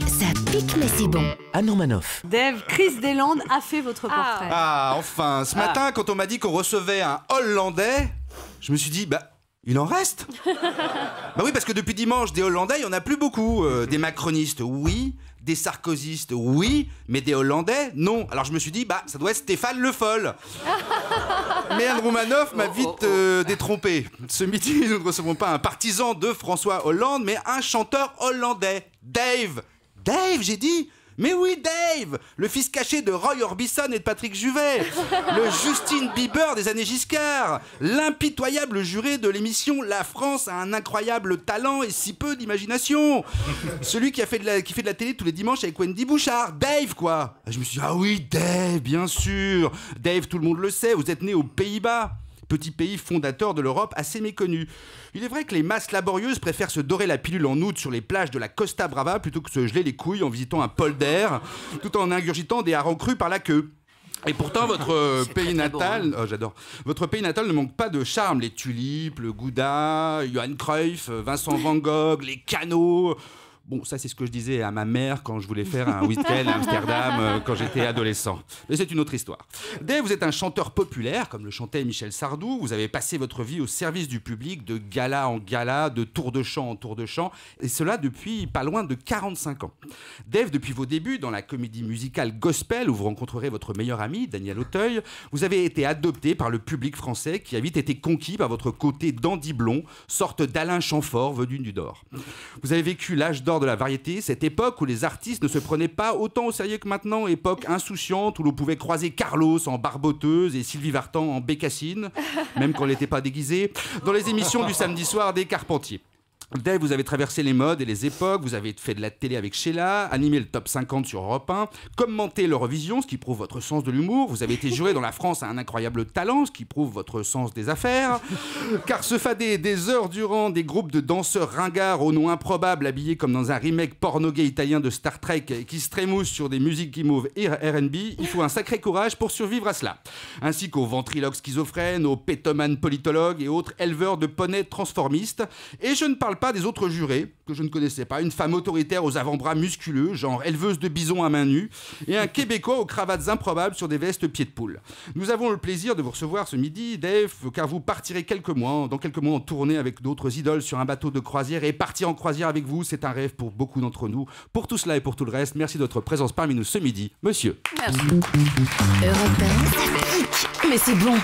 Ça pique mais c'est bon. Anne Romanoff. Dave, Chris Deslandes a fait votre portrait. Ah, enfin, ce matin, quand on m'a dit qu'on recevait un Hollandais, je me suis dit, il en reste. Bah oui, parce que depuis dimanche, des Hollandais, il n'y en a plus beaucoup. Des macronistes, oui. Des sarkozystes, oui. Mais des Hollandais, non. Alors je me suis dit, ça doit être Stéphane Le Foll. Mais Anne Romanoff m'a vite détrompé. Ce midi, nous ne recevons pas un partisan de François Hollande, mais un chanteur hollandais. Dave. Dave, j'ai dit. Mais oui, Dave, le fils caché de Roy Orbison et de Patrick Juvet, le Justin Bieber des années Giscard, l'impitoyable juré de l'émission La France a un incroyable talent et si peu d'imagination, celui qui fait de la télé tous les dimanches avec Wendy Bouchard, Dave quoi. Je me suis dit, ah oui, Dave, bien sûr, Dave, tout le monde le sait, vous êtes né aux Pays-Bas. Petit pays fondateur de l'Europe assez méconnu. Il est vrai que les masses laborieuses préfèrent se dorer la pilule en août sur les plages de la Costa Brava plutôt que se geler les couilles en visitant un polder, tout en ingurgitant des harengs crus par la queue. Et pourtant, votre pays natal, j'adore. Votre pays natal ne manque pas de charme. Les tulipes, le Gouda, Johan Cruyff, Vincent Van Gogh, les canaux. Bon, ça c'est ce que je disais à ma mère quand je voulais faire un week-end à Amsterdam quand j'étais adolescent. Mais c'est une autre histoire. Dave, vous êtes un chanteur populaire, comme le chantait Michel Sardou. Vous avez passé votre vie au service du public, de gala en gala, de tour de chant en tour de chant, et cela depuis pas loin de 45 ans. Dave, depuis vos débuts dans la comédie musicale Gospel, où vous rencontrerez votre meilleur ami, Daniel Auteuil, vous avez été adopté par le public français qui a vite été conquis par votre côté dandy blond, sorte d'Alain Chamfort venu du Nord. Vous avez vécu l'âge d'or de la variété, cette époque où les artistes ne se prenaient pas autant au sérieux que maintenant, époque insouciante où l'on pouvait croiser Carlos en barboteuse et Sylvie Vartan en bécassine, même quand elle n'était pas déguisée, dans les émissions du samedi soir des Carpentiers. Dave, vous avez traversé les modes et les époques, vous avez fait de la télé avec Sheila, animé le top 50 sur Europe 1, commenté l'Eurovision, ce qui prouve votre sens de l'humour, vous avez été juré dans La France a un incroyable talent, ce qui prouve votre sens des affaires, car se fader des heures durant des groupes de danseurs ringards au nom improbable habillés comme dans un remake porno-gay italien de Star Trek qui se trémoussent sur des musiques guimauves et R&B, il faut un sacré courage pour survivre à cela. Ainsi qu'aux ventriloques schizophrènes, aux pétomanes politologues et autres éleveurs de poneys transformistes. Et je ne parle pas des autres jurés, que je ne connaissais pas, une femme autoritaire aux avant-bras musculeux, genre éleveuse de bisons à main nue, et un Québécois aux cravates improbables sur des vestes pieds de poule. Nous avons le plaisir de vous recevoir ce midi, Dave, car vous partirez dans quelques mois en tournée avec d'autres idoles sur un bateau de croisière, et partir en croisière avec vous, c'est un rêve pour beaucoup d'entre nous. Pour tout cela et pour tout le reste, merci de votre présence parmi nous ce midi, monsieur. Merci. Europe 1, ça pique mais c'est bon.